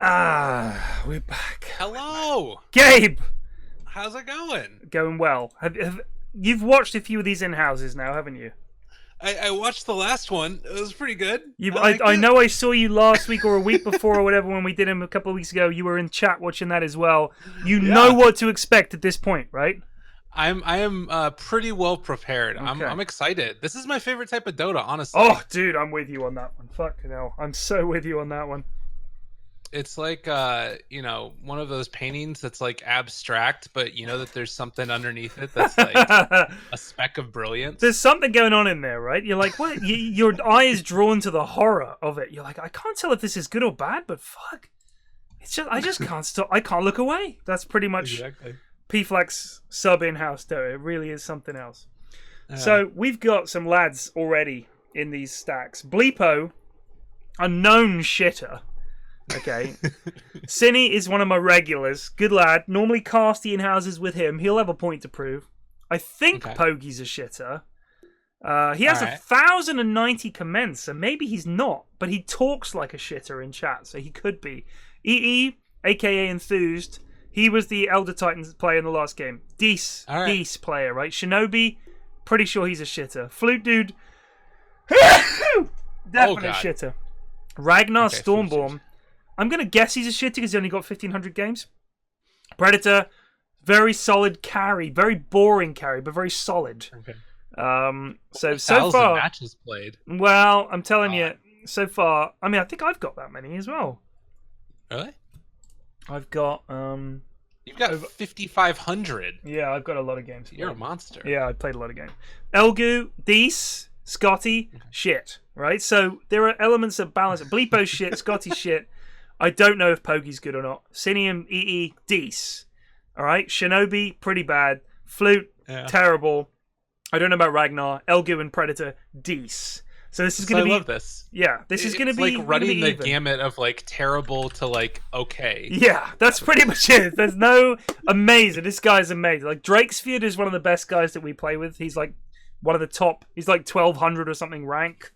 We're back. Hello. Gabe! How's it going? Going well. You've watched a few of these in-houses now, haven't you? I watched the last one. It was pretty good. I I know I saw you last week or a week before or whatever when we did him a couple of weeks ago. You were in chat watching that as well. You know what to expect at this point, right? I am pretty well prepared. Okay. I'm excited. This is my favorite type of Dota, honestly. Oh, dude, I'm with you on that one. Fuck hell. I'm so with you on that one. It's like one of those paintings that's like abstract, but you know that there's something underneath it that's like a speck of brilliance. There's something going on in there, right? You're like, what? Your eye is drawn to the horror of it. You're like, I can't tell if this is good or bad, but fuck. I just can't stop. I can't look away. That's pretty much Exactly. P-Flax sub in-house Dota. It really is something else. So we've got some lads already in these stacks. Bleepo, a known shitter. Okay. Cine is one of my regulars. Good lad. Normally cast the in-houses with him. He'll have a point to prove. I think Poggy's a shitter. He has 1,090 comments, so maybe he's not. But he talks like a shitter in chat, so he could be. EE, aka Enthused. He was the Elder Titans player in the last game. Deece player, right? Shinobi, pretty sure he's a shitter. Flute Dude, definite shitter. Ragnar Stormborn, I'm going to guess he's a shitter because he only got 1,500 games. Predator, very solid carry. Very boring carry, but very solid. Okay. So far... matches played. Well, I'm telling you, so far... I mean, I think I've got that many as well. Really? I've got... You've got 5,500. Yeah, I've got a lot of games. You're a monster. Yeah, I played a lot of games. Elgu, Deece, Scotty, shit. Right? So there are elements of balance. Bleepo shit, Scotty shit. I don't know if Poggy's good or not. Cinium, EE, Deece. Alright? Shinobi, pretty bad. Flute, terrible. I don't know about Ragnar. Elgu and Predator, Deece. So this is going to be... I love this. Yeah, this is going to be... It's like running the gamut of like terrible to like okay. Yeah, that's pretty much it. There's no amazing. This guy's amazing. Like Drakesfjord is one of the best guys that we play with. He's like one of the top. He's like 1,200 or something rank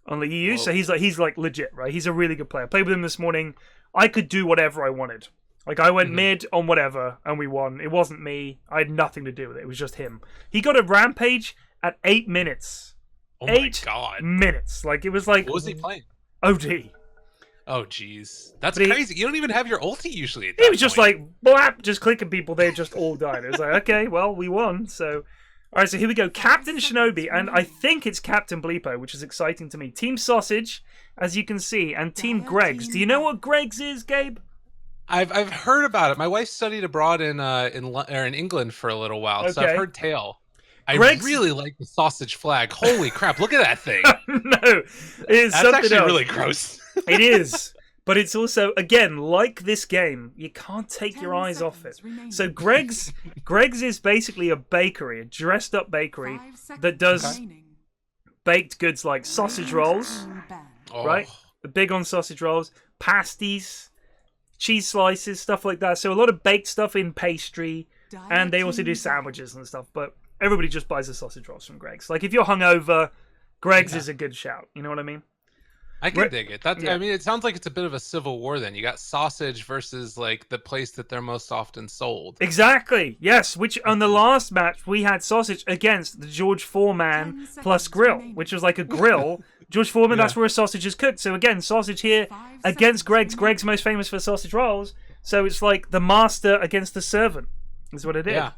on the EU. Whoa. So he's like legit, right? He's a really good player. I played with him this morning. I could do whatever I wanted. Like I went mid on whatever and we won. It wasn't me. I had nothing to do with it. It was just him. He got a rampage at 8 minutes. Oh my god. Minutes. Like, it was like... What was he playing? OD. Oh, jeez. That's crazy. You don't even have your ulti usually at that He was just like, blap, just clicking people. They just all died. It was like, okay, well, we won. So, all right, so here we go. Captain Shinobi, and I think it's Captain Bleepo, which is exciting to me. Team Sausage, as you can see, and Team Greg's. Do you know what Greg's is, Gabe? I've heard about it. My wife studied abroad in England for a little while, so I've heard tale. I really like the sausage flag. Holy crap, look at that thing. No, it's That's actually really gross. It is. But it's also, again, like this game, you can't take your eyes off it. So Greg's is basically a bakery, a dressed up bakery that does baked goods like sausage rolls, right? Big on sausage rolls, pasties, cheese slices, stuff like that. So a lot of baked stuff in pastry, and they also do sandwiches and stuff, but everybody just buys the sausage rolls from Greg's. Like, if you're hungover, Greg's is a good shout. You know what I mean? I can dig it. I mean, it sounds like it's a bit of a civil war then. You got sausage versus, like, the place that they're most often sold. Exactly. Yes, which on the last match, we had sausage against the George Foreman plus grill, which was like a grill. George Foreman, that's where a sausage is cooked. So, again, sausage here against Greg's. Greg's most famous for sausage rolls. So it's like the master against the servant is what it is. Yeah.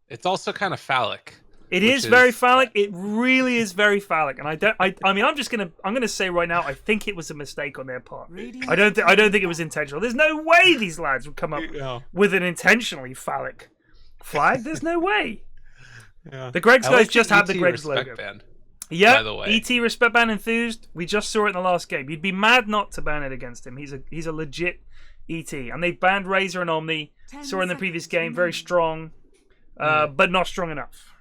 It's also kind of phallic. It is very phallic. It really is very phallic, and I mean, I'm gonna say right now, I think it was a mistake on their part. I don't think it was intentional. There's no way these lads would come up with an intentionally phallic flag. There's no way. Yeah. The Greg's guys just have the Greg's logo. Yeah, ET respect ban Enthused. We just saw it in the last game. You'd be mad not to ban it against him. He's a legit ET, and they banned Razor and Omni. Saw in the previous game, very strong. But not strong enough.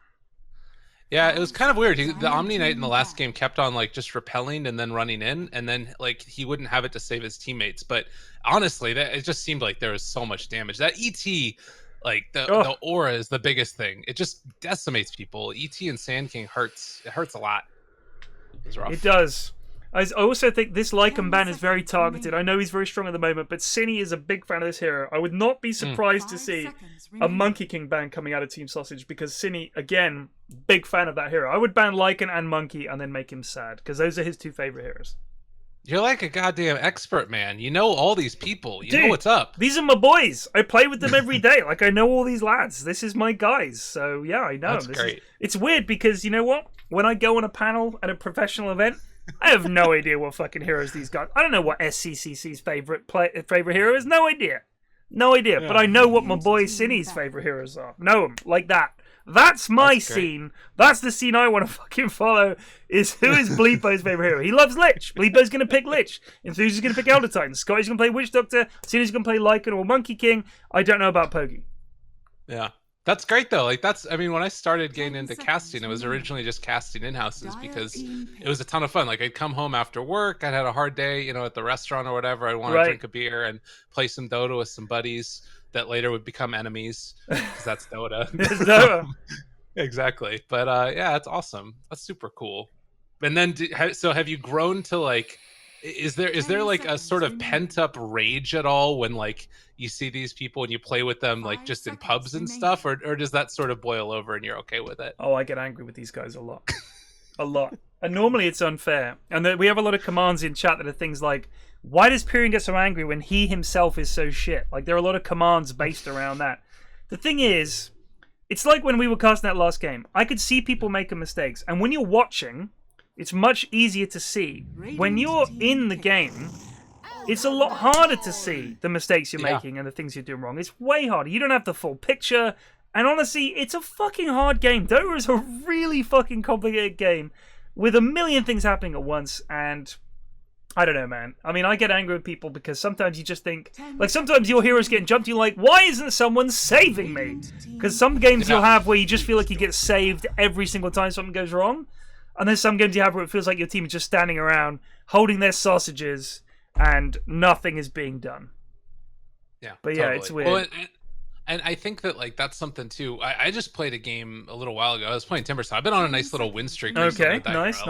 Yeah, it was kind of weird. The Omni Knight in the last game kept on like just repelling and then running in, and then like he wouldn't have it to save his teammates. But honestly, it just seemed like there was so much damage. That ET, like the aura is the biggest thing. It just decimates people. ET and Sand King hurts. It hurts a lot. It's rough. It does. I also think this Lycan ban is very targeted. I know he's very strong at the moment, but Cine is a big fan of this hero. I would not be surprised to see a Monkey King ban coming out of Team Sausage, because Cine, again, big fan of that hero. I would ban Lycan and Monkey and then make him sad, because those are his two favorite heroes. You're like a goddamn expert, man. You know all these people. You know what's up. These are my boys. I play with them every day. Like, I know all these lads. This is my guys. So, yeah, I know. That's great. It's weird because, you know what? When I go on a panel at a professional event, I have no idea what fucking heroes these guys... I don't know what SCCC's favorite hero is. No idea. No idea. Yeah. But I know what my boy Cine's favorite heroes are. Know them. Like that. That's my scene. That's the scene I want to fucking follow. Is who is Bleepo's favorite hero? He loves Lich. Bleepo's going to pick Lich. Enthusiast is going to pick Elder Titan. Scotty's going to play Witch Doctor. Cine's going to play Lycan or Monkey King. I don't know about Pogi. Yeah. That's great though. Like I mean, when I started getting into casting, it was originally just casting in-houses because it was a ton of fun. Like I'd come home after work, I'd had a hard day, you know, at the restaurant or whatever. I'd want to drink a beer and play some Dota with some buddies that later would become enemies because that's Dota. Dota. Exactly. But yeah, it's awesome. That's super cool. And then, so have you grown to like? Is there like a sort of pent up rage at all when like you see these people and you play with them like just in pubs and stuff, or does that sort of boil over and you're okay with it? Oh, I get angry with these guys a lot, a lot. And normally it's unfair. And we have a lot of commands in chat that are things like, "Why does Pyrian get so angry when he himself is so shit?" Like there are a lot of commands based around that. The thing is, it's like when we were casting that last game. I could see people making mistakes, and when you're watching, it's much easier to see. When you're in the game, it's a lot harder to see the mistakes you're making and the things you're doing wrong. It's way harder. You don't have the full picture. And honestly, it's a fucking hard game. Dota is a really fucking complicated game with a million things happening at once. And I don't know, man. I mean, I get angry with people because sometimes you just think... Like, sometimes your hero's getting jumped. You're like, why isn't someone saving me? Because some games you'll have where you just feel like you get saved every single time something goes wrong. And there's some games you have where it feels like your team is just standing around, holding their sausages, and nothing is being done. Yeah, but yeah, it's weird. Well, and I think that like that's something too. I just played a game a little while ago. I was playing Timbersaw. I've been on a nice little win streak recently. Okay, nice.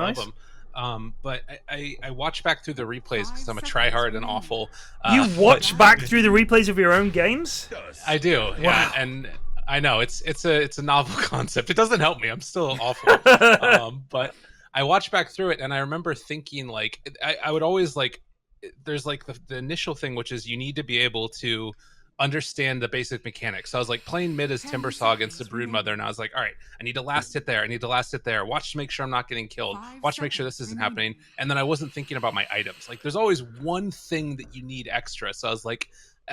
But I watch back through the replays because I'm a tryhard and awful. You watch back through the replays of your own games? I do. Wow. Yeah, and I know it's a novel concept. It doesn't help me. I'm still awful. But I watched back through it and I remember thinking like I would always like there's like the initial thing, which is you need to be able to understand the basic mechanics. So I was like playing mid as Timbersaw against the Broodmother, and I was like, all right, I need to last hit there. I need to last hit there. Watch to make sure I'm not getting killed. Watch to make sure this isn't happening. And then I wasn't thinking about my items. Like there's always one thing that you need extra. So I was like,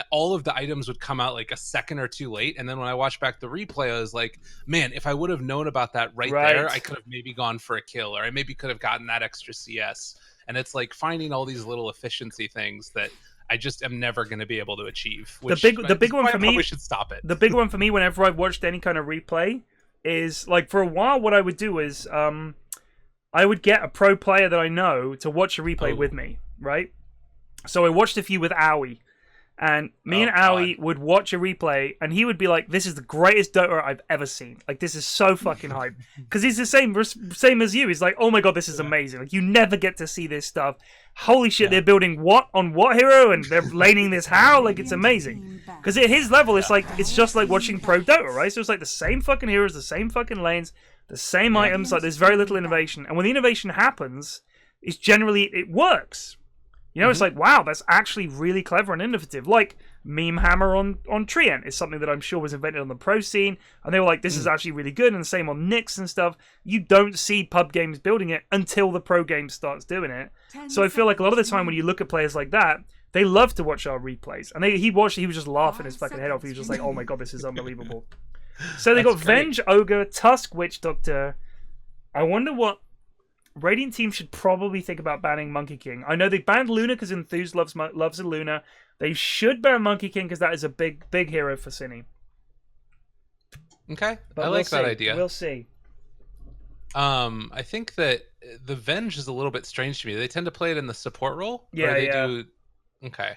all of the items would come out like a second or two late. And then when I watched back the replay, I was like, man, if I would have known about that right there, I could have maybe gone for a kill, or I maybe could have gotten that extra CS. And it's like finding all these little efficiency things that I just am never going to be able to achieve. Which the big one for me, we should stop it. The big one for me, whenever I've watched any kind of replay, is like for a while, what I would do is I would get a pro player that I know to watch a replay with me, right? So I watched a few with Owie. And me and Owie would watch a replay, and he would be like, "This is the greatest Dota I've ever seen. Like, this is so fucking hype." Because he's the same as you. He's like, "Oh my god, this is amazing. Like, you never get to see this stuff. Holy shit, they're building what on what hero, and they're laning this how? Like, it's amazing." Because at his level, it's like it's just like watching pro Dota, right? So it's like the same fucking heroes, the same fucking lanes, the same items. Like, there's very little innovation, and when the innovation happens, it's generally it works. You know, it's like, wow, that's actually really clever and innovative. Like, Meme Hammer on Trient is something that I'm sure was invented on the pro scene. And they were like, this is actually really good. And the same on Nyx and stuff. You don't see pub games building it until the pro game starts doing it. So I feel like a lot of the time when you look at players like that, they love to watch our replays. And he was just laughing his fucking head off. He was just like, oh my god, this is unbelievable. So they got Venge, Ogre, Tusk, Witch Doctor. I wonder what... Radiant team should probably think about banning Monkey King. I know they banned Luna because Enthuse loves a Luna. They should ban Monkey King because that is a big hero for Cine. Okay, but I like that idea. We'll see. I think that the Venge is a little bit strange to me. They tend to play it in the support role. Yeah, do. Okay.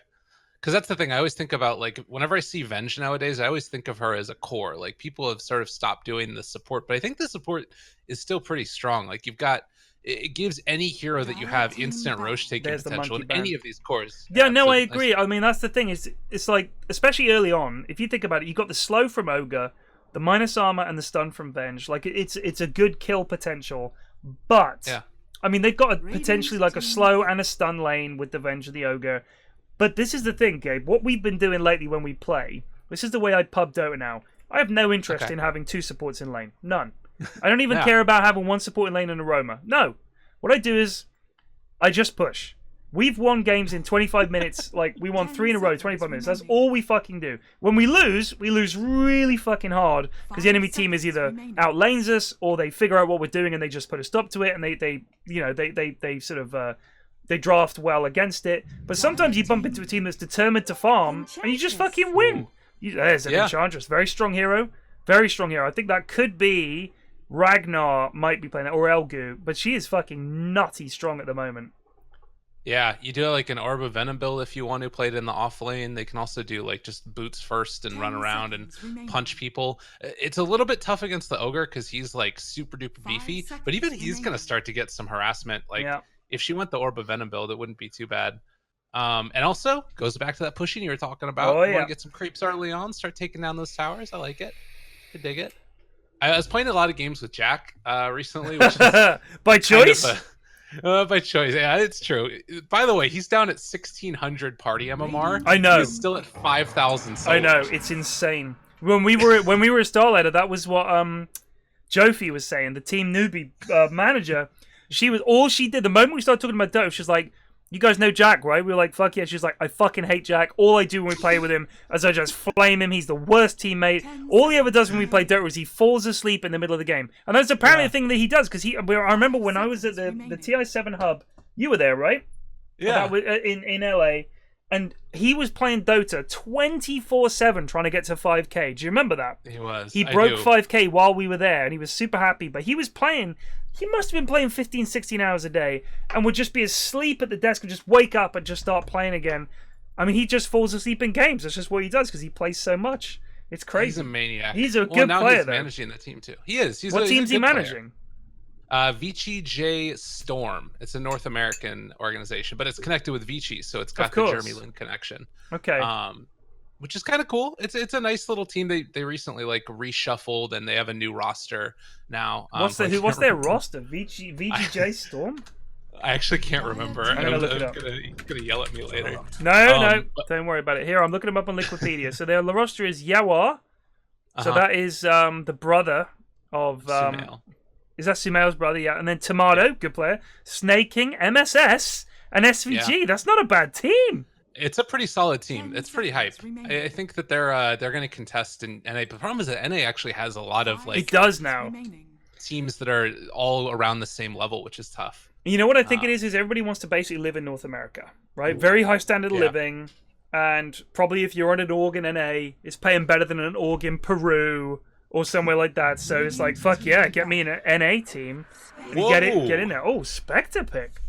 Because that's the thing. I always think about, like, whenever I see Venge nowadays, I always think of her as a core. Like, people have sort of stopped doing the support, but I think the support is still pretty strong. Like, you've got... it gives any hero that you have instant roche taking There's the potential monkey in any band. of these cores. Yeah, no, so I agree. I mean, that's the thing. It's like, especially early on, if you think about it, you got the slow from Ogre, the minus armor, and the stun from Venge. Like, it's a good kill potential. But, Yeah. I mean, they've got potentially like a slow and a stun lane with the Venge of the Ogre. But this is the thing, Gabe. What we've been doing lately when we play, this is the way I pub Dota now. I have no interest in having 2 supports in lane. None. I don't even care about having 1 support in lane and a roamer. No. What I do is, I just push. We've won games in 25 minutes. Like, we won 3 in a row, 25 minutes. That's all we fucking do. When we lose really fucking hard because the enemy team is either outlanes us or they figure out what we're doing and they just put a stop to it and they sort of they draft well against it. But sometimes you bump into a team that's determined to farm and you just fucking win. There's an Enchantress. Very strong hero. Very strong hero. I think that could be Ragnar might be playing that, or Elgu, but she is fucking nutty strong at the moment. Yeah, you do like an Orb of Venom build if you want to play it in the off lane. They can also do like just boots first and run around and punch people. It's a little bit tough against the Ogre because he's like super duper beefy, but even he's going to start to get some harassment. Like if she went the Orb of Venom build, it wouldn't be too bad. And also goes back to that pushing you were talking about. You want to get some creeps early on, start taking down those towers. I like it. I dig it. I was playing a lot of games with Jack recently, which is by choice. By choice, yeah, it's true. By the way, he's down at 1600 party MMR. I know. He's still at 5,000. I know, it's insane. When we were at Star Ladder, that was what Jofi was saying. The team newbie manager. All she did the moment we started talking about Dota, she was like, "You guys know Jack, right?" We were like, "Fuck yeah." She's like, "I fucking hate Jack. All I do when we play with him is I just flame him. He's the worst teammate. All he ever does when we play Dota is he falls asleep in the middle of the game." And that's apparently a thing that he does, because I remember when I was at the TI7 hub, you were there, right? Yeah. In LA, and he was playing Dota 24/7 trying to get to 5K. Do you remember that? He was. He broke 5K while we were there, and he was super happy. But he was playing. He must have been playing 15, 16 hours a day and would just be asleep at the desk and just wake up and just start playing again. I mean, he just falls asleep in games. That's just what he does because he plays so much. It's crazy. He's a maniac. He's a good now player, he's though. managing the team, too. He is. What team's he managing? Vici J Storm. It's a North American organization, but it's connected with Vici, so it's got the Jeremy Lin connection. Okay. Which is kind of cool. It's a nice little team. They recently like reshuffled and they have a new roster now. What's their roster? VGJ Storm? I actually can't remember. I'm gonna look it up. Gonna yell at me later. No, don't worry about it. Here, I'm looking them up on Wikipedia. So their roster is Yawar. So that is the brother of Sumail. Is that Sumail's brother? Yeah. And then Tomato, good player. Snaking, MSS, and SVG. Yeah. That's not a bad team. It's a pretty solid team. It's pretty hype. I think that they're going to contest in NA. But the problem is that NA actually has a lot of like it does now teams that are all around the same level, which is tough. You know what I think it is everybody wants to basically live in North America, right? Very high standard of living, and probably if you're on an org in NA, it's paying better than an org in Peru or somewhere like that. So it's like, fuck yeah, get me in an NA team and get in there. Oh, Spectre pick.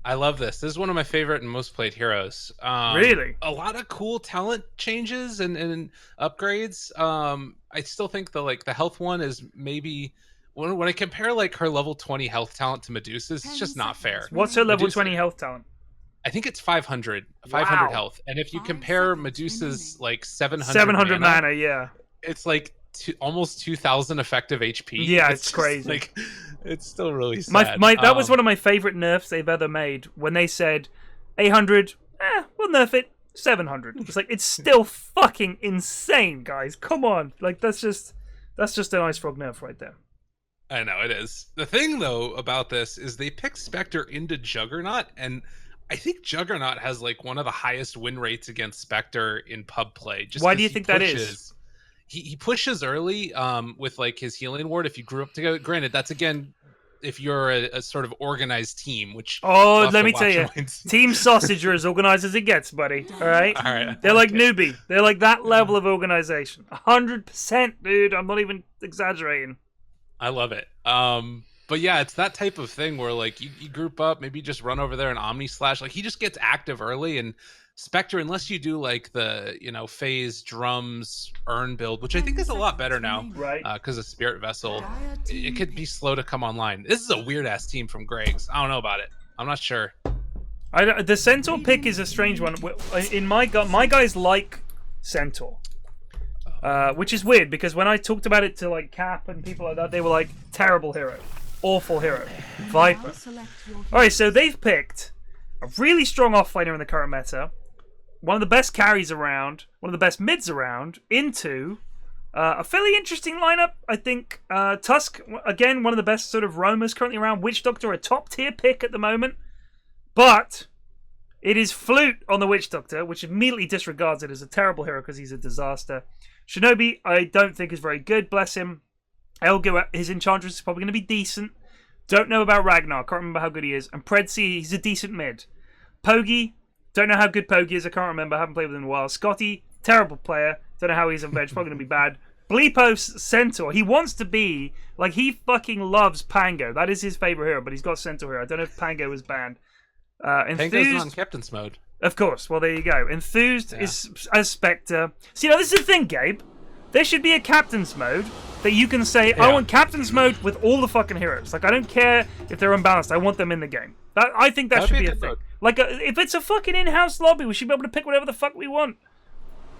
I love this. This is one of my favorite and most played heroes. Really? A lot of cool talent changes and upgrades. I still think the health one is maybe when I compare like her level 20 health talent to Medusa's, it's just not fair. What's her level 20 health talent? I think it's 500 health. And if you compare Medusa's like 700 mana, yeah. It's like almost 2,000 effective HP. Yeah, it's crazy. Like, it's still really sad. That was one of my favorite nerfs they've ever made. When they said 800, we'll nerf it 700. It's like, it's still fucking insane, guys. Come on, like that's just an Ice Frog nerf right there. I know it is. The thing though about this is they picked Spectre into Juggernaut, and I think Juggernaut has like one of the highest win rates against Spectre in pub play. Why do you think that is? He pushes early with like his healing ward. If you grew up together, granted, that's again if you're a sort of organized team. Which let me tell you, Team Sausage are as organized as it gets, buddy. All right. They're like newbie. They're like that level of organization. 100%, dude. I'm not even exaggerating. I love it. But yeah, it's that type of thing where like you group up, maybe just run over there and Omni Slash. Like he just gets active early and Spectre, unless you do like the phase drums urn build, which I think is a lot better now, Right. Because of Spirit Vessel, it could be slow to come online. This is a weird ass team from Greg's. I don't know about it. I'm not sure. The Centaur pick is a strange one. In my guys like Centaur, which is weird because when I talked about it to like Cap and people like that, they were like terrible hero, awful hero, Viper. All right, so they've picked a really strong offlaner in the current meta, one of the best carries around, one of the best mids around, into a fairly interesting lineup. I think Tusk, again, one of the best sort of roamers currently around. Witch Doctor, a top tier pick at the moment. But it is Flute on the Witch Doctor, which immediately disregards it as a terrible hero because he's a disaster. Shinobi, I don't think is very good, bless him. Elgo, his Enchantress is probably going to be decent. Don't know about Ragnar, can't remember how good he is. And Predsi, he's a decent mid. Pogi, don't know how good Pogi is, I can't remember, I haven't played with him in a while. Scotty, terrible player, don't know how he's on bench, probably going to be bad. Bleepo Centaur, he wants to be, like, he fucking loves Pango. That is his favorite hero, but he's got Centaur here. I don't know if Pango was banned. Pango's on Captain's mode. Of course, well, there you go. Enthused is as Spectre. See, now this is the thing, Gabe. There should be a Captain's mode that you can say, I want Captain's mode with all the fucking heroes. Like, I don't care if they're unbalanced. I want them in the game. I think that should be a thing. Like, if it's a fucking in-house lobby, we should be able to pick whatever the fuck we want.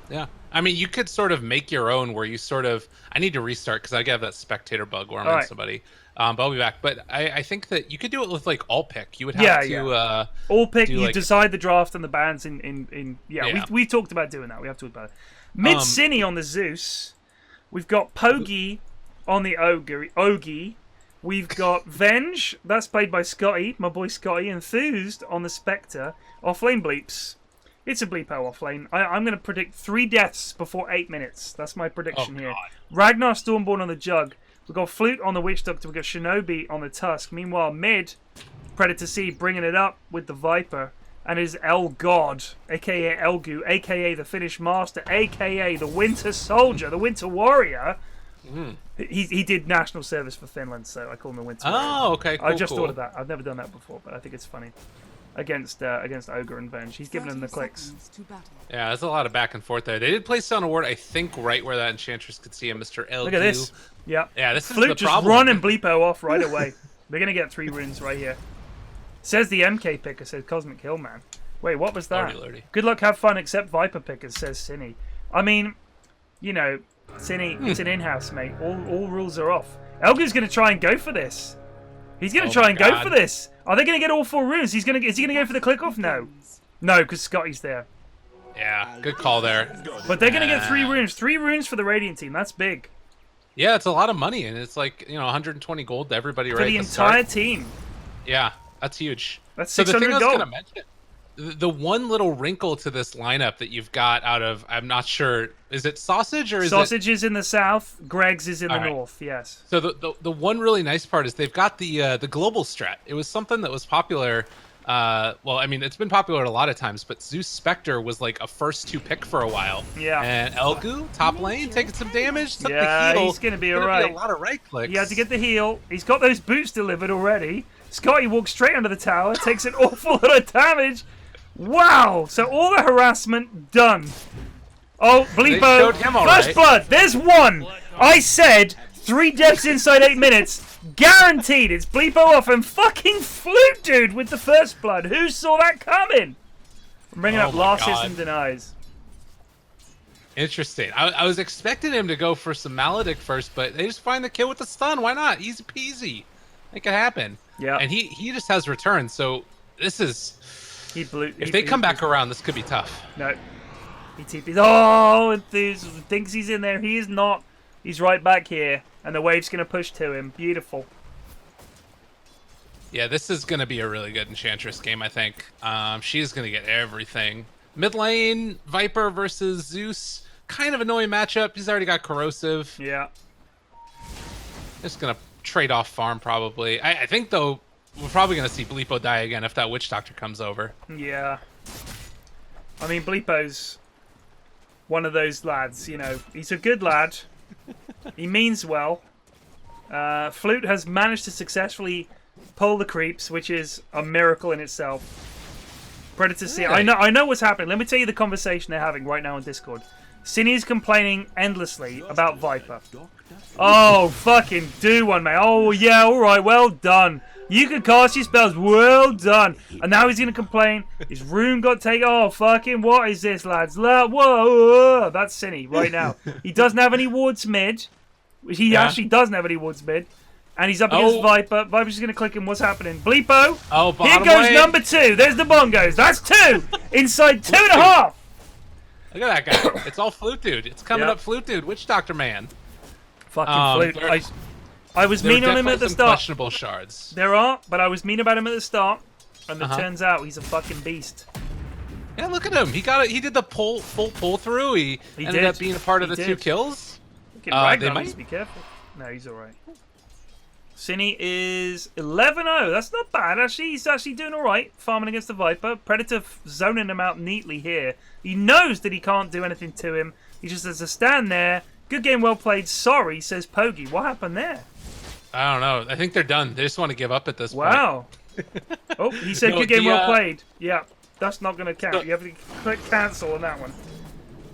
Yeah. I mean, you could sort of make your own where you sort of... I need to restart because I have that spectator bug where I'm in somebody. But I'll be back. But I think that you could do it with, like, all pick. You would have to... all pick, you decide the draft and the bans in we talked about doing that. We have to talk about it. Mid-Cine on the Zeus. We've got Pogi on the Ogi. We've got Venge. That's played by Scotty, my boy Scotty. Enthused on the Spectre. Offlane bleeps. It's a bleepo offlane. I'm going to predict 3 deaths before 8 minutes. That's my prediction here. Ragnar Stormborn on the Jug. We've got Flute on the Witch Doctor. We've got Shinobi on the Tusk. Meanwhile, mid, Predator C bringing it up with the Viper. And is El God, a.k.a. Elgu, a.k.a. the Finnish Master, a.k.a. the Winter Soldier, the Winter Warrior. He did national service for Finland, so I call him the Winter Warrior. Oh, okay, cool, I just thought of that. I've never done that before, but I think it's funny. Against Ogre and Venge. He's giving him the clicks. Yeah, there's a lot of back and forth there. They did place on a ward, I think, right where that Enchantress could see him, Mr. Elgu. Look at this. Yeah. Yeah, this Flute is the just problem. running Bleepo off right away. They're going to get 3 runes right here. Says the MK picker, says Cosmic Hillman. Wait, what was that? Lordy. Good luck, have fun, except Viper pickers, says Cine. I mean, you know, Cine, it's an in-house, mate. All rules are off. Elgu's going to try and go for this. He's going to try and go for this. Are they going to get all 4 runes? Is he going to go for the click-off? No. No, because Scotty's there. Yeah, good call there. But they're going to get 3 runes. 3 runes for the Radiant team. That's big. Yeah, it's a lot of money, and it's like, 120 gold to everybody right For the entire team. Yeah, that's huge. That's so 600 the thing gold. I was going to mention, the one little wrinkle to this lineup that you've got out of, I'm not sure, is it Sausage or is Sausage is in the south, Greg's is in the north, yes. So the one really nice part is they've got the global strat. It was something that was popular. Well, I mean, it's been popular a lot of times, but Zeus Spectre was like a first 2 pick for a while. Yeah. And Elgu, top lane, taking some damage, took yeah, the heal. He's going to be alright. A lot of right clicks. He had to get the heal. He's got those boots delivered already. Scotty walks straight under the tower, takes an awful lot of damage. Wow! So all the harassment done. Oh, Bleepo, first blood. There's 1. I said 3 deaths inside 8 minutes. Guaranteed. It's Bleepo off and fucking Flute, dude, with the first blood. Who saw that coming? I'm bringing up losses and denies. Interesting. I was expecting him to go for some Maledict first, but they just find the kill with the stun. Why not? Easy peasy. Make it happen. Yeah. And he just has return, so this is... If they come back around, this could be tough. No. He TP's. Oh, Enthuse thinks he's in there. He is not. He's right back here. And the wave's going to push to him. Beautiful. Yeah, this is going to be a really good Enchantress game, I think. She's going to get everything. Mid lane, Viper versus Zeus. Kind of annoying matchup. He's already got Corrosive. Yeah. Just going to trade off farm, probably. I think, though... We're probably going to see Bleepo die again if that Witch Doctor comes over. Yeah. I mean, Bleepo's one of those lads, He's a good lad. He means well. Flute has managed to successfully pull the creeps, which is a miracle in itself. Predator C. I know what's happening. Let me tell you the conversation they're having right now on Discord. Cine is complaining endlessly about Viper. Oh, fucking do one, mate. Oh, yeah, alright, well done. You can cast your spells, well done. And now he's going to complain. His rune got taken. Oh, fucking, what is this, lads? Whoa, that's Cine right now. He doesn't have any wards mid. He actually doesn't have any wards mid. And he's up against Viper. Viper's just going to click him. What's happening? Bleepo. Oh, here goes number 2. There's the bongos. That's 2. Inside 2.5. Look at that guy. It's all Flute Dude. It's coming up Flute Dude. Witch Doctor Man. Fucking Flute. I was mean on him at the start. Questionable shards. There are, but I was mean about him at the start. And it turns out he's a fucking beast. Yeah, look at him. He did the full pull through. He ended up being a part of the 2 kills. They might be careful. No, he's alright. Cine is 11-0. That's not bad, actually. He's actually doing alright, farming against the Viper. Predator zoning him out neatly here. He knows that he can't do anything to him. He just has to stand there. Good game, well played. Sorry, says Pogi. What happened there? I don't know. I think they're done. They just want to give up at this point. Wow. Oh, he said good game, well played. Yeah, that's not going to count. You have to click cancel on that one.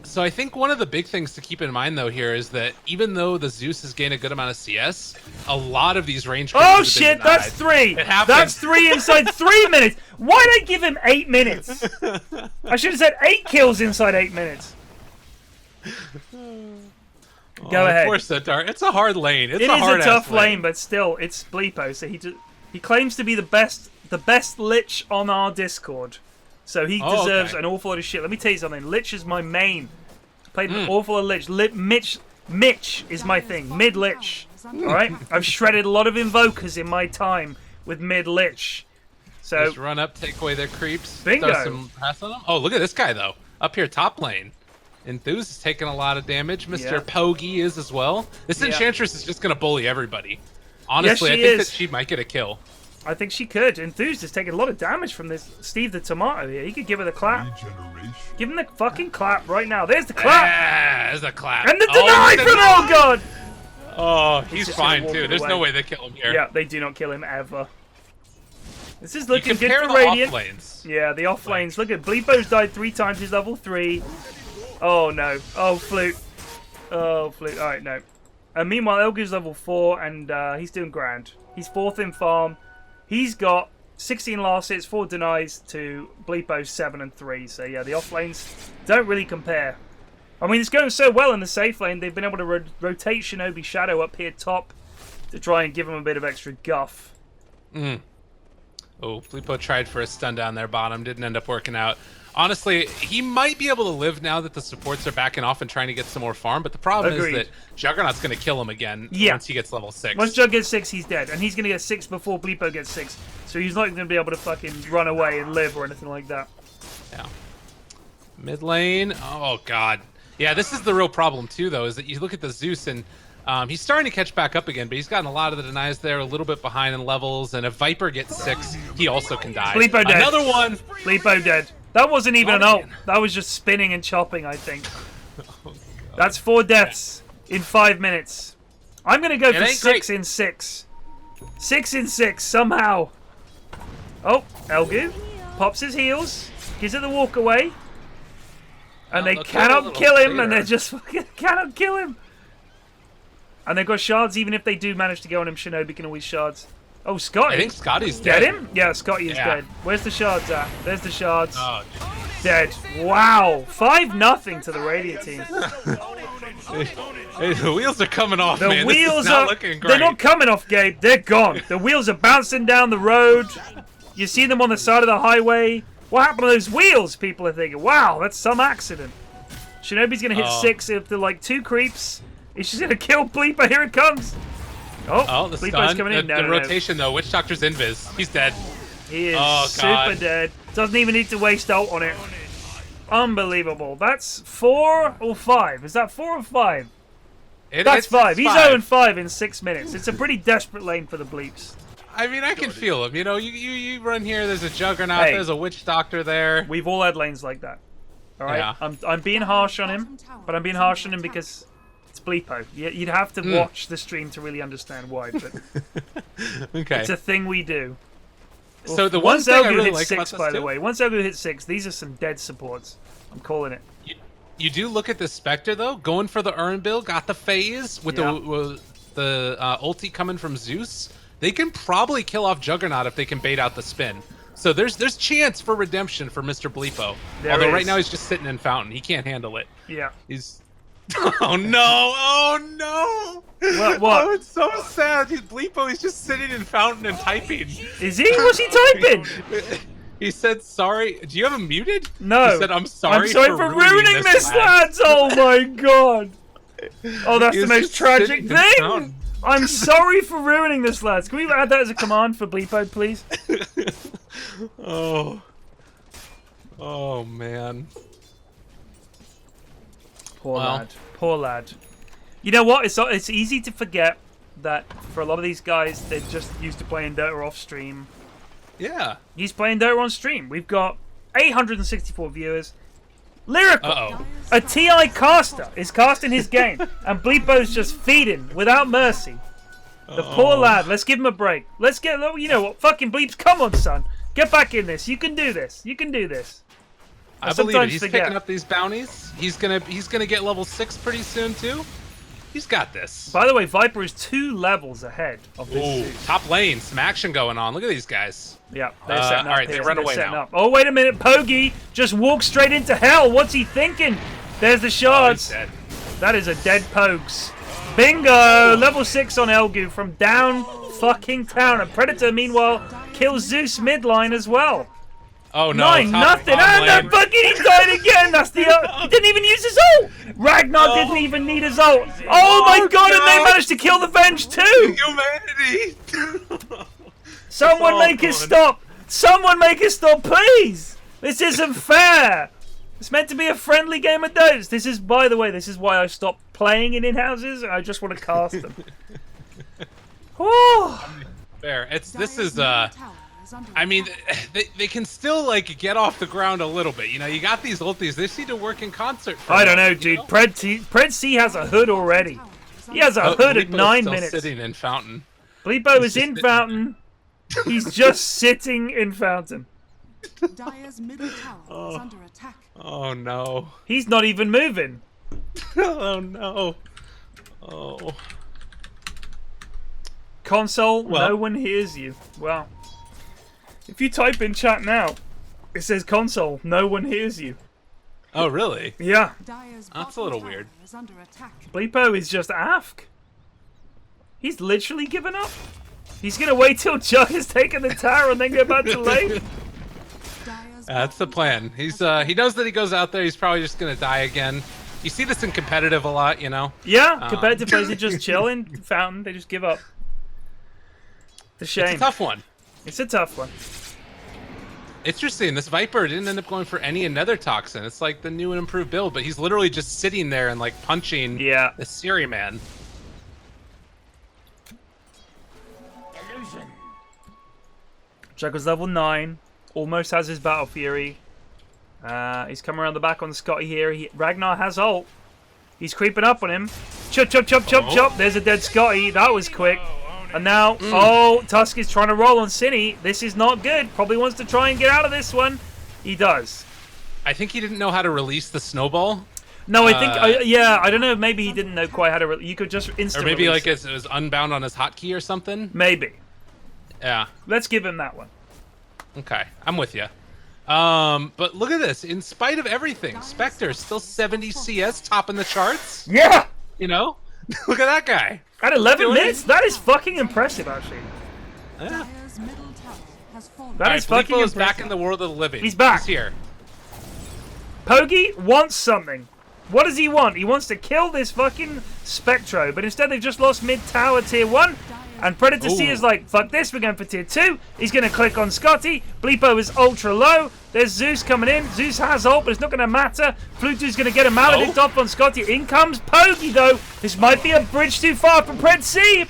So I think one of the big things to keep in mind, though, here is that even though the Zeus has gained a good amount of CS, a lot of these range... Oh, shit, that's 3. That's 3 inside 3 minutes. Why'd I give him 8 minutes? I should have said 8 kills inside 8 minutes. Go ahead. Poor Centaur. It's a hard lane. It's a hard tough lane, but still, it's Bleepo. So he claims to be the best Lich on our Discord. So he deserves an awful lot of shit. Let me tell you something. Lich is my main. Played an awful lot of Lich. Mitch is my thing. Mid-Lich. Alright? I've shredded a lot of Invokers in my time with mid-Lich. So just run up, take away their creeps. Bingo. Throw some pass on them. Oh, look at this guy, though. Up here, top lane. Enthuse is taking a lot of damage. Mr. Pogi is as well. This Enchantress is just going to bully everybody. Honestly, I think that she might get a kill. I think she could. Enthused is taking a lot of damage from this Steve the Tomato here. He could give her the clap. Give him the fucking clap right now. There's the clap. Yeah, there's the clap. And the deny from oh god. Oh, he's fine too. There's no way they kill him here. Yeah, they do not kill him ever. This is looking good for the Radiant. Off lanes. Yeah, the off lanes. Look at Bleepo's died 3 times. He's level 3. Oh no. Oh Flute. Oh Flute. All right, no. And meanwhile, Elgu's level 4, and he's doing grand. He's 4th in farm. He's got 16 last hits, 4 denies to Bleepo's 7 and 3. So yeah, the off lanes don't really compare. I mean, it's going so well in the safe lane. They've been able to rotate Shinobi Shadow up here top to try and give him a bit of extra guff. Oh, Bleepo tried for a stun down there bottom. Didn't end up working out. Honestly, he might be able to live now that the supports are backing off and trying to get some more farm, but the problem is that Juggernaut's going to kill him again once he gets level 6. Once Jug gets 6, he's dead, and he's going to get 6 before Bleepo gets 6, so he's not going to be able to fucking run away and live or anything like that. Yeah. Mid lane, oh god. Yeah, this is the real problem too, though, is that you look at the Zeus and he's starting to catch back up again, but he's gotten a lot of the denies there, a little bit behind in levels, and if Viper gets 6, he also can die. Bleepo dead. Another one! Bleepo dead. That wasn't even an ult. That was just spinning and chopping, I think. That's 4 deaths in 5 minutes. I'm going to go for 6 in 6. 6 in 6, somehow. Oh, Elgu pops his heals, gives it the walk away. And they cannot kill him, and they just fucking cannot kill him. And they've got shards, even if they do manage to go on him, Shinobi can always shards. Oh, Scotty. I think Scotty's dead. Get him? Yeah, Scotty is dead. Where's the shards at? There's the shards. Oh, dead. Wow. 5-0 to the Radiant team. Hey, the wheels are coming off, the man. Wheels this is not looking great. They're not coming off, Gabe. They're gone. The wheels are bouncing down the road. You see them on the side of the highway. What happened to those wheels? People are thinking, wow, that's some accident. Shinobi's going to hit 6 after like 2 creeps. He's just going to kill Bleepo. Here it comes. Oh, the Bleepo's coming in. The rotation, though. Witch Doctor's invis. He's dead. He is super dead. Doesn't even need to waste ult on it. Unbelievable. That's 4 or 5. Is that 4 or 5? That's 5. He's 0-5 in 6 minutes. It's a pretty desperate lane for the Bleeps. I mean, I can feel him. You know, you run here. There's a Juggernaut. There's a Witch Doctor there. We've all had lanes like that. All right. Yeah. I'm being harsh on him, but I'm being harsh on him because it's Bleepo. You'd have to watch the stream to really understand why. But okay. It's a thing we do. So the one once thing I Elgu really hits like 6, about by this the too, way, once Elgu hits 6, these are some dead supports. I'm calling it. you do look at the Spectre though, going for the Urn Bill, got the phase with the ulti coming from Zeus. They can probably kill off Juggernaut if they can bait out the spin. So there's chance for redemption for Mr. Bleepo. Although right now he's just sitting in Fountain. He can't handle it. Yeah. He's... Oh no! Oh no! What? Oh, it's so sad. Bleepo is just sitting in Fountain and typing. Is he? What's he typing? He said sorry. Do you have him muted? No. He said I'm sorry for ruining this, lads. Oh my god. Oh, that's the most tragic thing. I'm sorry for ruining this, lads. Can we add that as a command for Bleepo, please? Oh. Oh man. Poor lad. Poor lad. You know what? It's easy to forget that for a lot of these guys, they're just used to playing Dota off stream. Yeah. He's playing Dota on stream. We've got 864 viewers. Lyrical. A TI caster is casting his game, and Bleepo's just feeding without mercy. The poor lad. Let's give him a break. Let's get. You know what? Fucking Bleeps. Come on, son. Get back in this. You can do this. You can do this. I believe it. He's picking up these bounties. He's gonna get level 6 pretty soon too. He's got this. By the way, Viper is 2 levels ahead of this. Ooh, top lane, some action going on. Look at these guys. Yeah, they're setting up. All right, they run away now. Up. Oh, wait a minute. Pogi just walked straight into hell. What's he thinking? There's the shards. Oh, that is a dead Pogs. Bingo! Level 6 on Elgu from down fucking town. And Predator, meanwhile, kills Zeus midline as well. Oh no! 9 nothing. And that fucking he died again. That's the. He didn't even use his ult. Ragnar didn't even need his ult. Oh my god! And they managed to kill the Venge too. Humanity. Someone make it stop. Someone make it stop, please. This isn't fair. It's meant to be a friendly game of Dota. This is, by the way, this is why I stopped playing in in-houses. I just want to cast them. Fair. This is I mean, they can still like get off the ground a little bit. You know, you got these ultis. They seem to work in concert. I don't know, dude. Pred C has a hood already. He has a hood at 9 minutes. Sitting in Fountain. Bleepo is in Fountain. He's just sitting in Fountain. Dire's middle tower is under attack. Oh no. He's not even moving. Oh no. Oh. Console, no one hears you. Well, if you type in chat now, it says console, no one hears you. Oh really? Yeah. That's a little weird. Bleepo is just AFK. He's literally given up. He's gonna wait till Jug has taken the tower and then go back to lane. That's the plan. He's he knows that he goes out there, he's probably just gonna die again. You see this in competitive a lot, you know? Yeah, competitive players are just chill in Fountain, they just give up. It's a shame. It's a tough one. It's a tough one. Interesting, this Viper didn't end up going for any Nether Toxin. It's like the new and improved build, but he's literally just sitting there and like punching the Siri man. Jugger's level 9. Almost has his Battle Fury. He's coming around the back on Scotty here. Ragnar has ult. He's creeping up on him. Chop, chop, chop, chop, chop. There's a dead Scotty. That was quick. And now, Tusk is trying to roll on Cine. This is not good. Probably wants to try and get out of this one. He does. I think he didn't know how to release the snowball. No, I think, yeah, I don't know. Maybe he didn't know quite how to. You could just instantly. Or maybe like it was unbound on his hotkey or something. Maybe. Yeah. Let's give him that one. Okay, I'm with you. But look at this. In spite of everything, Spectre still 70 CS, topping the charts. Yeah. You know, look at that guy. At 11 minutes, that is fucking impressive, actually. Yeah. That is fucking impressive. Back in the world of the living. He's back. He's here. Pogi wants something. What does he want? He wants to kill this fucking Spectro, but instead they've just lost mid-tower tier 1. And Predator C is like, fuck this, we're going for tier 2. He's going to click on Scotty. Bleepo is ultra low. There's Zeus coming in. Zeus has ult, but it's not going to matter. Flutu's going to get a Maledict off on Scotty. In comes Pogi, though. This might be a bridge too far for Pred C.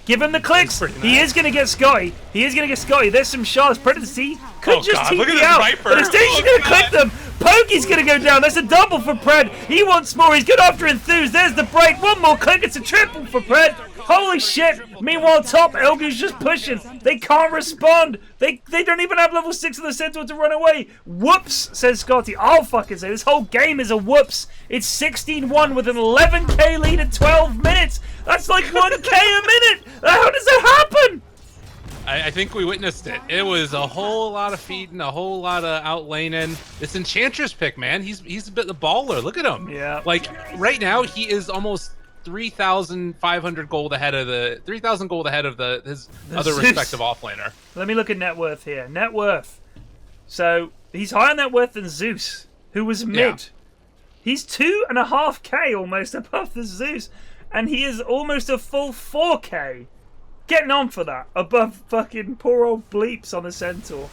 Give him the clicks. Nice. He is going to get Scotty. He is going to get Scotty. There's some shards. Predator C could just TP out. But the station's going to click them. Pokey's gonna go down. That's a double for Pred. He wants more. He's going after Enthuse. There's the break. One more click. It's a triple for Pred. Holy shit. Meanwhile, top Elgu's just pushing. They can't respond. They don't even have level 6 of the Centaur to run away. Whoops, says Scotty. I'll fucking say this whole game is a whoops. It's 16-1 with an 11k lead in 12 minutes. That's like 1k a minute. How does that happen? I think we witnessed it. It was a whole lot of feeding, a whole lot of outlaning. This Enchantress pick, man, he's a bit of a baller. Look at him. Yeah. Like right now, he is almost 3,500 gold ahead of the 3,000 gold ahead of his other respective offlaner. Let me look at net worth here. Net worth. So he's higher net worth than Zeus, who was mid. Yeah. He's 2.5k almost above the Zeus, and he is almost a full 4k. Getting on for that, above fucking poor old bleeps on the Centaur.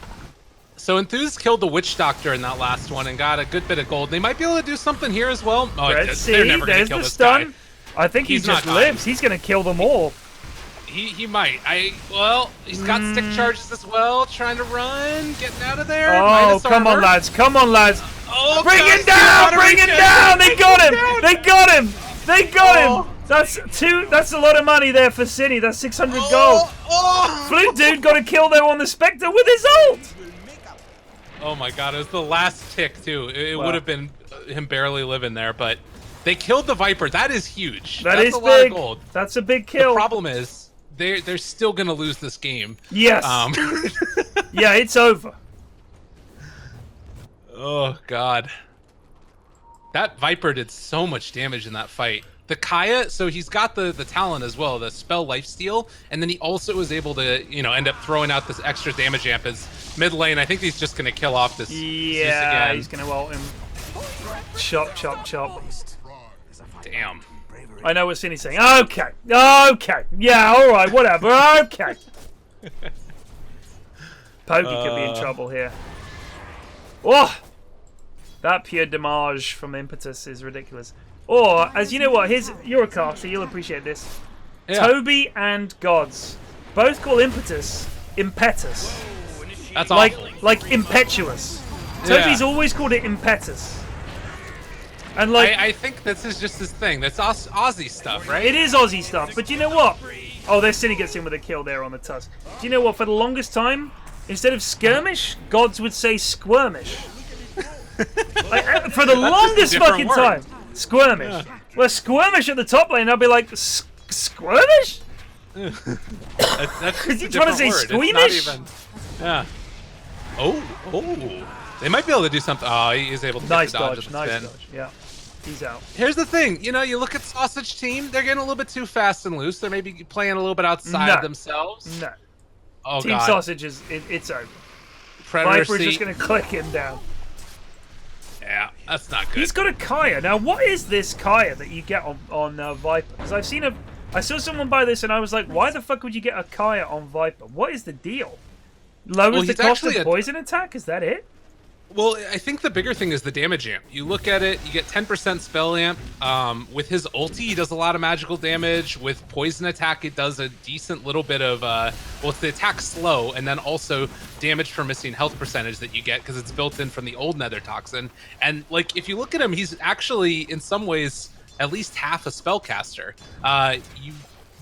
So Enthuse killed the Witch Doctor in that last one and got a good bit of gold. They might be able to do something here as well. Oh, Let's see, they're never there's gonna kill the this stun. guy. I think he He's just not lives. dying. He's going to kill them all. He might. Well, he's got stick charges as well, trying to run, getting out of there. Oh, Minus come on, armor. lads. Come on, lads. Oh, Bring God, it down! Bring it down! They got him! down. They got him! They got Oh. him! That's a lot of money there for Cine. That's 600 gold. Oh. Flute Dude got a kill there on the Spectre with his ult! Oh my God, it was the last tick too. It Wow. would have been him barely living there, but they killed the Viper. That is huge. That's That's a a lot of big. gold. That's a big kill. The problem is they're still gonna lose this game. Yes. Yeah, it's over. Oh God. That Viper did so much damage in that fight. The Kaya, so he's got the talent as well, the spell lifesteal, and then he also was able to, end up throwing out this extra damage amp as mid lane. I think he's just gonna kill off this. Yeah, again. he's gonna ult him. Chop, chop, chop. Damn. I know what Cine's saying. Okay, yeah, all right, whatever. Okay. Pokey could be in trouble here. Oh, that pure damage from Impetus is ridiculous. Or, as you know what, you're a caster, you'll appreciate this. Yeah. Toby and Gods both call Impetus Impetus. That's Like awful. like impetuous. Yeah. Toby's always called it Impetus. And like I think this is just his thing. That's Aussie stuff, right? it is Aussie stuff, but you know what? Oh, their Cine gets in with a kill there on the tusk. Do you know what? For the longest time, instead of skirmish, Gods would say squirmish. For the longest different fucking word. time, squirmish. Yeah. Well, squirmish at the top lane, I'd be like, squirmish? That's Is he a trying to different say word. squeamish? It's not even. Yeah. Oh. They might be able to do something. Oh, he is able to Nice get the dodge. dodge, at the nice spin. dodge. Yeah, he's out. Here's the thing. You look at Sausage Team. They're getting a little bit too fast and loose. They're maybe playing a little bit outside No. of themselves. No, Oh Team God. Sausage it's over. Predator Viper's seat. just gonna click him down. Yeah, that's not good. He's got a Kaya. Now, what is this Kaya that you get on Viper? Because I saw someone buy this and I was like, why the fuck would you get a Kaya on Viper? What is the deal? Lowers Well, the he's cost of actually a- poison attack? Is that it? Well, I think the bigger thing is the damage amp. You look at it, you get 10% spell amp. With his ulti, he does a lot of magical damage. With poison attack, it does a decent little bit of, it's the attack slow, and then also damage for missing health percentage that you get because it's built in from the old Nether Toxin. And, if you look at him, he's actually, in some ways, at least half a spellcaster. You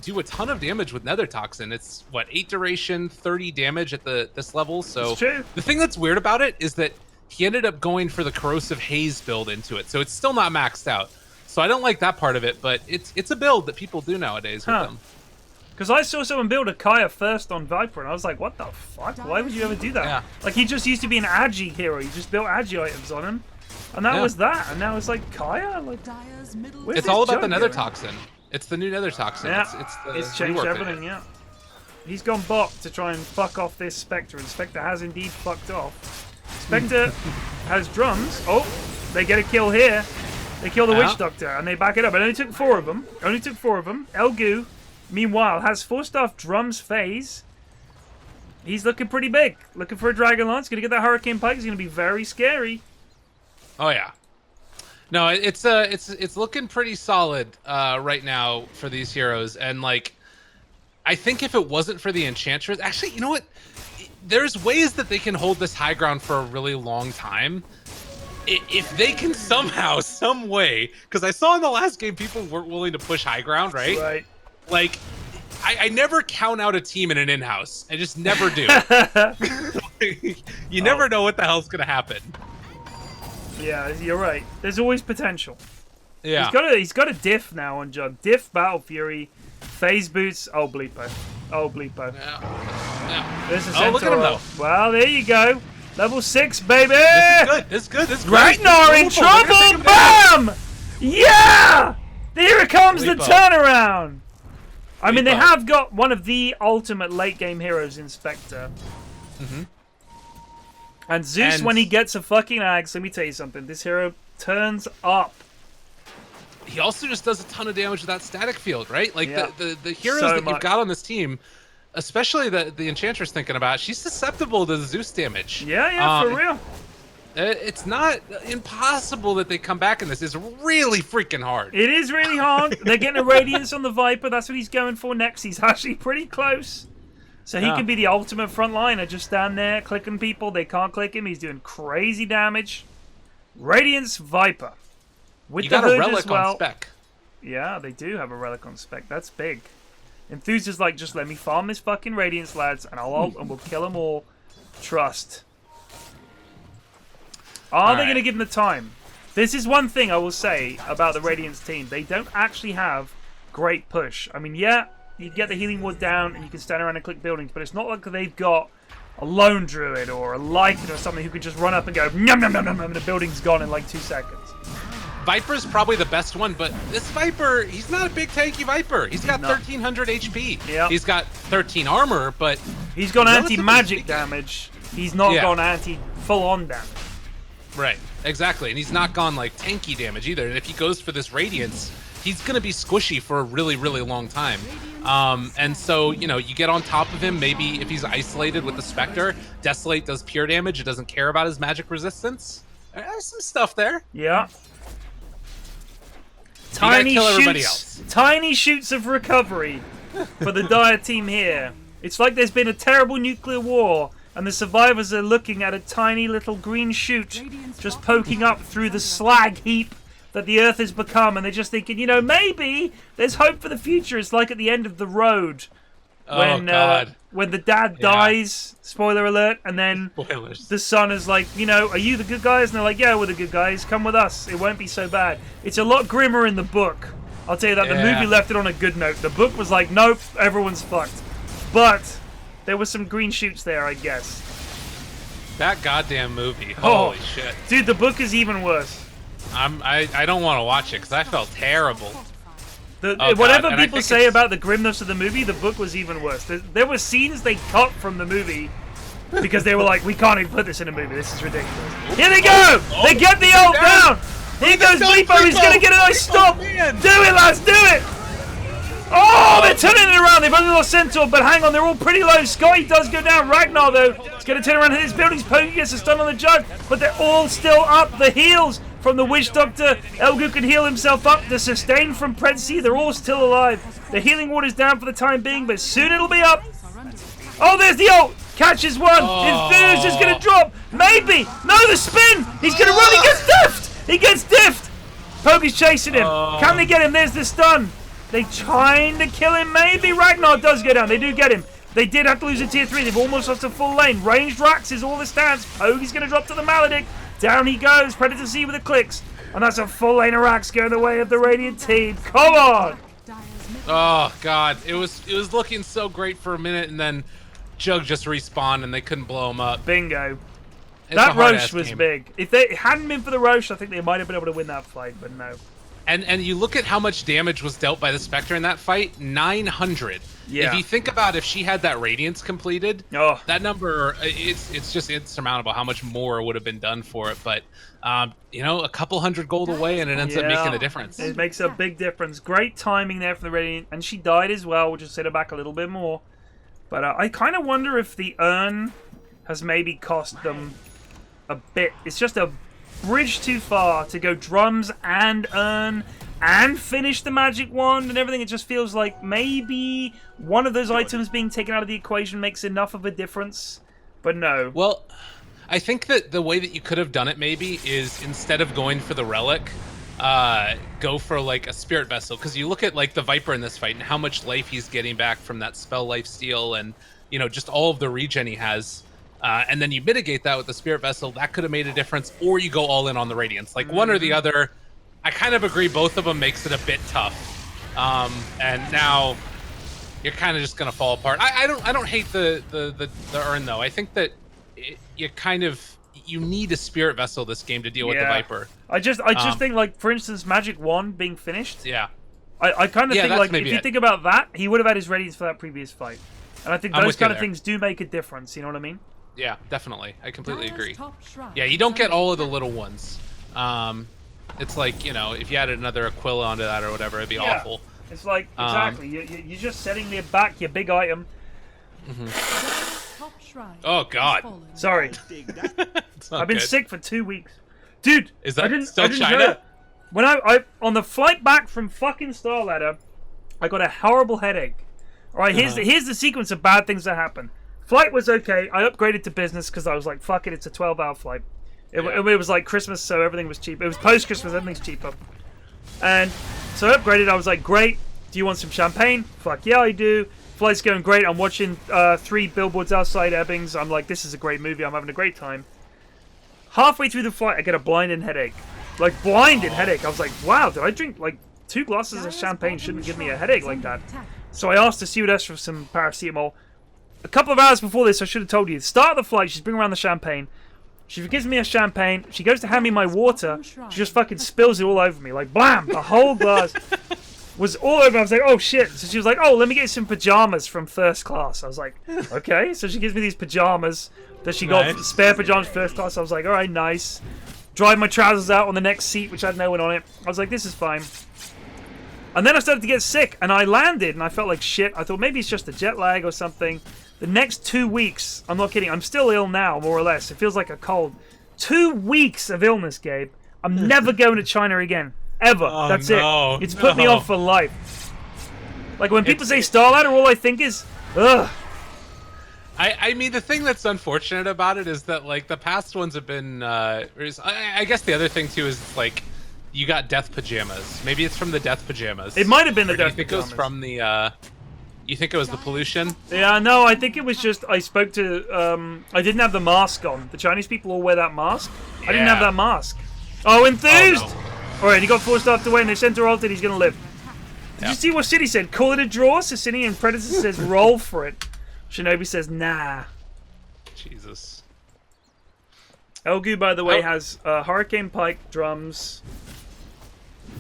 do a ton of damage with Nether Toxin. It's, 8 duration, 30 damage at this level. So It's true. the thing that's weird about it is that he ended up going for the Corrosive Haze build into it, so it's still not maxed out. So I don't like that part of it, but it's a build that people do nowadays with them. Because I saw someone build a Kaya first on Viper, and I was like, what the fuck? Why would you ever do that? Yeah. Like, he just used to be an Agi hero. You just built Agi items on him. And that Yeah. was that. And now it's like, Kaya? Like, Dyer's middle Where's It's this all about the junk Nether going? Toxin. It's the new Nether Toxin. yeah, It's changed rework of everything, it. yeah. He's gone bot to try and fuck off this Spectre, and Spectre has indeed fucked off. Spectre has drums. Oh, they get a kill here. They kill the Yeah. Witch Doctor, and they back it up. It only took 4 of them. Elgu, meanwhile, has 4-staff drums phase. He's looking pretty big. Looking for a Dragon Lance. Gonna get that Hurricane Pike. He's gonna be very scary. Oh yeah. No, it's looking pretty solid right now for these heroes, and I think if it wasn't for the Enchantress, actually, you know what? There's ways that they can hold this high ground for a really long time. if they can somehow, some way, because I saw in the last game people weren't willing to push high ground, right? Right. Like, I never count out a team in an in-house. I just never do. You never know what the hell's gonna happen. Yeah, you're right. There's always potential. Yeah. He's got a diff now on Jug. Diff, Battle Fury, Phase Boots. Oh, Bleepo. Oh, Bleepo. Yeah. There's a Oh, look at him, Centaur. though. Well, there you go. Level 6, baby! This is good. This is good. Ragnar in trouble! Bam! Yeah! Here comes the turnaround! I mean, they have got one of the ultimate late-game heroes in Spectre. Mm-hmm. And Zeus, when he gets a fucking axe, let me tell you something. This hero turns up. He also just does a ton of damage with that static field, right? Like, Yeah. the heroes that you've got on this team, especially the Enchantress thinking about, she's susceptible to the Zeus damage. Yeah, for real. It's not impossible that they come back in this. It's really freaking hard. It is really hard. They're getting a Radiance on the Viper. That's what he's going for next. He's actually pretty close. So he can be the ultimate frontliner. Just stand there, clicking people. They can't click him. He's doing crazy damage. Radiance Viper. With You the got a hood relic as well. on spec. Yeah, they do have a relic on spec. That's big. Enthuse is like, just let me farm this fucking Radiance, lads, and and we'll kill them all. Trust. Are they going to give him the time? This is one thing I will say about the Radiance team. They don't actually have great push. I mean, yeah, you get the healing ward down and you can stand around and click buildings, but it's not like they've got a lone druid or a lycan or something who can just run up and go nom nom nom nom nom and the building's gone in like 2 seconds. Viper's probably the best one, but this Viper, he's not a big tanky Viper. He's got 1300 HP. Yep. He's got 13 armor, but he's got anti-magic damage. He's not got anti-full-on damage. Right, exactly. And he's not gone like tanky damage either. And if he goes for this Radiance, he's going to be squishy for a really, really long time. And so, you know, you get on top of him, maybe if he's isolated with the Spectre, Desolate does pure damage. It doesn't care about his magic resistance. There's some stuff there. Yeah. Tiny shoots of recovery for the Dire team here. It's like there's been a terrible nuclear war, and the survivors are looking at a tiny little green shoot just poking up through the slag heap that the Earth has become, and they're just thinking, you know, maybe there's hope for the future. It's like at the end of The Road, when the dad dies, spoiler alert, and then the son is like, you know, are you the good guys? And they're like, yeah, we're the good guys. Come with us. It won't be so bad. It's a lot grimmer in the book. I'll tell you that. The movie left it on a good note. The book was like, nope, everyone's fucked. But there were some green shoots there, I guess. That goddamn movie. Holy shit. Dude, the book is even worse. I don't want to watch it because I felt terrible. Whatever people say about the grimness of the movie, the book was even worse. There were scenes they cut from the movie because they were like, we can't even put this in a movie. This is ridiculous. Here they go! They get the ult down! Here goes Bleepo. He's going to get a nice stop. Do it, lads. Do it. Oh, they're turning it around. They've only lost Centaur, but hang on. They're all pretty low. Scotty does go down. Ragnar, though, is going to turn around and hit his buildings. Pokey gets a stun on the Jug, but they're all still up. The heals from the Witch Doctor. Elgu can heal himself up. The sustain from Predsi. They're all still alive. The healing water's down for the time being, but soon it'll be up. Oh, there's the ult. Catches one. Enthuse is going to drop. Maybe. No, the spin. He's going to run. He gets diffed. He gets diffed. Pokey's chasing him. Can they get him? There's the stun. They trying to kill him. Maybe Ragnar does go down. They do get him. They did have to lose a tier 3. They've almost lost a full lane. Ranged Rax is all the stats. Pogey's going to drop to the Maledict. Down he goes. Predator C with the clicks. And that's a full lane of Rax going the way of the Radiant team. Come on. Oh, God. It was looking so great for a minute, and then Jug just respawned, and they couldn't blow him up. Bingo. That Roche was big. If it hadn't been for the Roche, I think they might have been able to win that fight, but no. And you look at how much damage was dealt by the Spectre in that fight, 900. Yeah. If you think about if she had that Radiance completed, that number, it's just insurmountable how much more would have been done for it. But, you know, a couple hundred gold away and it ends up making a difference. It makes a big difference. Great timing there for the Radiant. And she died as well, which will set her back a little bit more. But I kind of wonder if the urn has maybe cost them a bit. It's just a bridge too far to go drums and urn and finish the magic wand and everything. It just feels like maybe one of those items being taken out of the equation makes enough of a difference, but no. Well, I think that the way that you could have done it maybe is instead of going for the relic, go for like a spirit vessel, because you look at like the Viper in this fight and how much life he's getting back from that spell life steal, and just all of the regen he has, and then you mitigate that with the spirit vessel. That could have made a difference, or you go all in on the radiance, like one or the other. I kind of agree both of them makes it a bit tough, and now you're kind of just gonna fall apart. I don't hate the urn though. I think that you need a spirit vessel this game to deal with the Viper. I just think, like, for instance, Magic Wand being finished. Yeah. I kind of think, like, if you think about that, he would have had his readies for that previous fight. And I think those kind of things do make a difference, you know what I mean? Yeah, definitely. I completely agree. Yeah, you don't get all of the little ones. It's like, if you added another Aquila onto that or whatever, it'd be awful. It's like, exactly, you're just setting back your big item. Oh, God. Sorry. I've been sick for 2 weeks. Dude, is that I didn't China? When I on the flight back from fucking Star Ladder, I got a horrible headache. All right, here's the sequence of bad things that happened. Flight was okay. I upgraded to business because I was like, fuck it, it's a 12-hour flight. It was like Christmas, so everything was cheap. It was post-Christmas, everything's cheaper. And so I upgraded. I was like, great. Do you want some champagne? Fuck yeah, I do. Flight's going great. I'm watching 3 billboards outside Ebbings. I'm like, this is a great movie. I'm having a great time. Halfway through the flight, I get a blinding headache. Like, blinding headache. I was like, wow, did I drink like 2 glasses of champagne? Shouldn't give me a headache like that. So I asked the stewardess for some paracetamol. A couple of hours before this, I should have told you. Start of the flight, she's bringing around the champagne. She gives me a champagne. She goes to hand me my water. She just fucking spills it all over me. Like, blam! The whole glass was all over. I was like, oh, shit. So she was like, oh, let me get some pajamas from first class. I was like, okay. So she gives me these pajamas that she got, spare pajamas first class. I was like, all right, nice. Dried my trousers out on the next seat, which had no one on it. I was like, this is fine. And then I started to get sick, and I landed, and I felt like shit. I thought maybe it's just a jet lag or something. The next 2 weeks, I'm not kidding, I'm still ill now, more or less. It feels like a cold. 2 weeks of illness, Gabe. I'm never going to China again. Ever. Oh, that's it. It's put me off for life. Like, when people say Star Ladder, all I think is, ugh. I mean, the thing that's unfortunate about it is that, like, the past ones have been, I guess the other thing, too, is, like, you got death pajamas. Maybe it's from the death pajamas. It might have been the death pajamas. You think it was from the, you think it was the pollution? Yeah, no, I think it was just, I spoke to, I didn't have the mask on. The Chinese people all wear that mask. I didn't have that mask. Oh, enthused! Oh, no. Alright, he got forced off the way and they sent her ulted, he's gonna live. Did you see what City said? Call it a draw? Sicini and Predator says roll for it. Shinobi says nah. Jesus. Elgu, by the way, has Hurricane Pike, drums,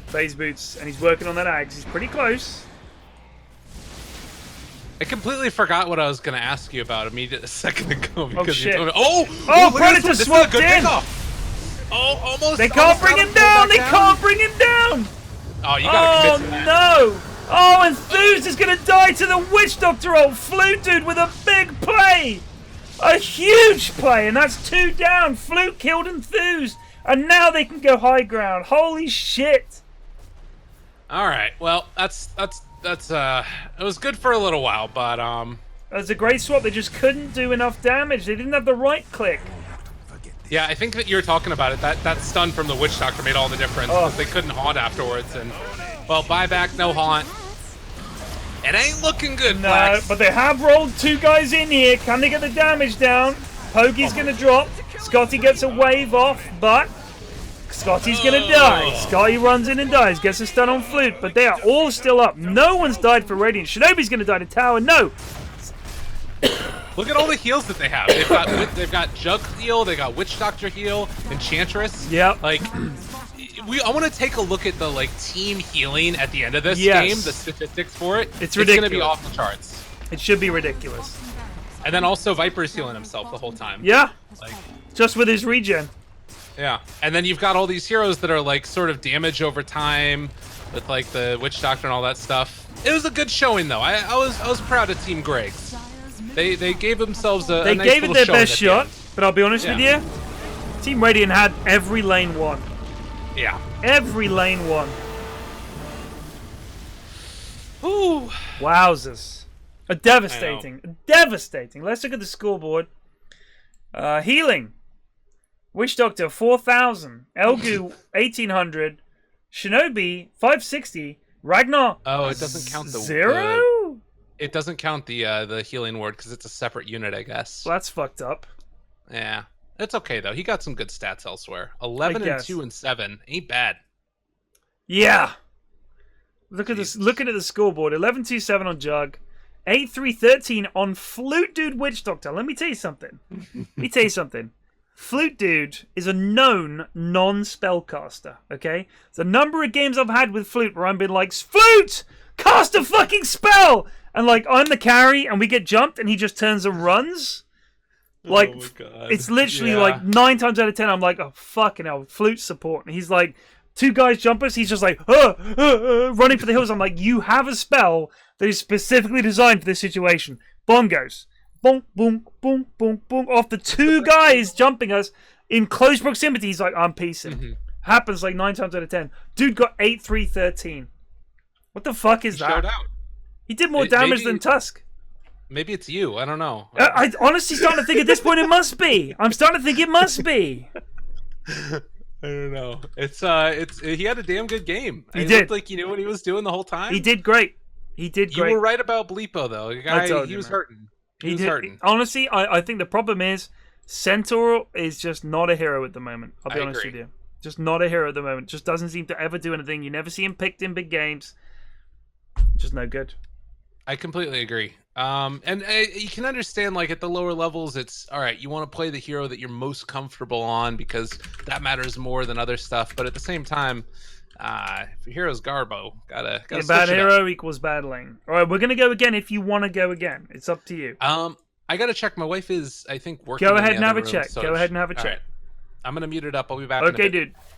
phase boots, and he's working on that Ags. He's pretty close. I completely forgot what I was going to ask you about a second ago because shit. you told me. Oh, Predator swapped in! Oh, almost. They can't bring him down! They can't bring him down! Oh, you gotta commit to that. No! Oh, Enthused is gonna die to the Witch Doctor old Flute dude with a big play! A huge play, and that's 2 down. Flute killed Enthused, and now they can go high ground. Holy shit! All right, well, that's it was good for a little while, but That's a great swap. They just couldn't do enough damage. They didn't have the right click. Yeah, I think that you're talking about it. That stun from the Witch Doctor made all the difference because they couldn't haunt afterwards. And well, buyback, no haunt. It ain't looking good, No, Flex. but they have rolled 2 guys in here. Can they get the damage down? Poggy's gonna drop. Scotty gets a wave off, but Scotty's gonna die. Scotty runs in and dies. Gets a stun on Flute, but they are all still up. No one's died for Radiant. Shinobi's gonna die to tower. No. Look at all the heals that they have. They've got Jug heal, they got Witch Doctor heal, Enchantress. Yep. Like, I want to take a look at the team healing at the end of this game. The statistics for it. It's ridiculous. Gonna be off the charts. It should be ridiculous. And then also Viper's healing himself the whole time. Yeah. Like, just with his regen. Yeah. And then you've got all these heroes that are like sort of damage over time with like the Witch Doctor and all that stuff. It was a good showing though. I was proud of Team Griggs. They gave themselves a nice gave it their best shot, the but I'll be honest with you, Team Radiant had every lane won. Yeah. Every lane won. Ooh. Wowzers. Devastating. Devastating. Let's look at the scoreboard. Healing. Witch Doctor 4,000, Elgu 1,800, Shinobi 560, Ragnar. Oh, it doesn't count the 0. It doesn't count the healing ward because it's a separate unit, I guess. Well, that's fucked up. Yeah, it's okay though. He got some good stats elsewhere. 11 and 2 and 7 ain't bad. Yeah. Look at this. Looking at the scoreboard, 11-2-7 on Jug, 8-3-13 on Flute Dude Witch Doctor. Let me tell you something. Flute Dude is a known non-spellcaster. Okay, the number of games I've had with Flute where I've been like, Flute, cast a fucking spell, and like I'm the carry and we get jumped and he just turns and runs. Like, oh my God. It's literally like 9 times out of 10 I'm like, oh fucking hell, Flute support, and he's like, 2 guys jump us, he's just like running for the hills. I'm like, you have a spell that is specifically designed for this situation. Bongos, boom, boom, boom, boom, boom, off the 2 guys jumping us in close proximity. He's like, I'm piecing. Mm-hmm. Happens like 9 times out of 10. Dude got 8-3-13. What the fuck is that? Showed out. He did more damage than Tusk. Maybe it's you. I don't know. I honestly starting to think at this point it must be. I'm starting to think it must be. I don't know. It's he had a damn good game. He did. Looked like he knew what he was doing the whole time. He did great. You were right about Bleepo though. The guy, he was hurting. He was hurting. Honestly, I think the problem is Centaur is just not a hero at the moment. I'll be honest with you. Just not a hero at the moment. Just doesn't seem to ever do anything. You never see him picked in big games. Just no good. I completely agree. And you can understand, like, at the lower levels, it's all right. You want to play the hero that you're most comfortable on because that matters more than other stuff. But at the same time, if your hero's Garbo, gotta bad hero equals bad lane. All right, we're gonna go again. If you want to go again, it's up to you. I gotta check. My wife is, I think, working. Go ahead in and the have other a room, check. so Go ahead and have a check. Right. I'm gonna mute it up. I'll be back. In a Okay, bit. dude.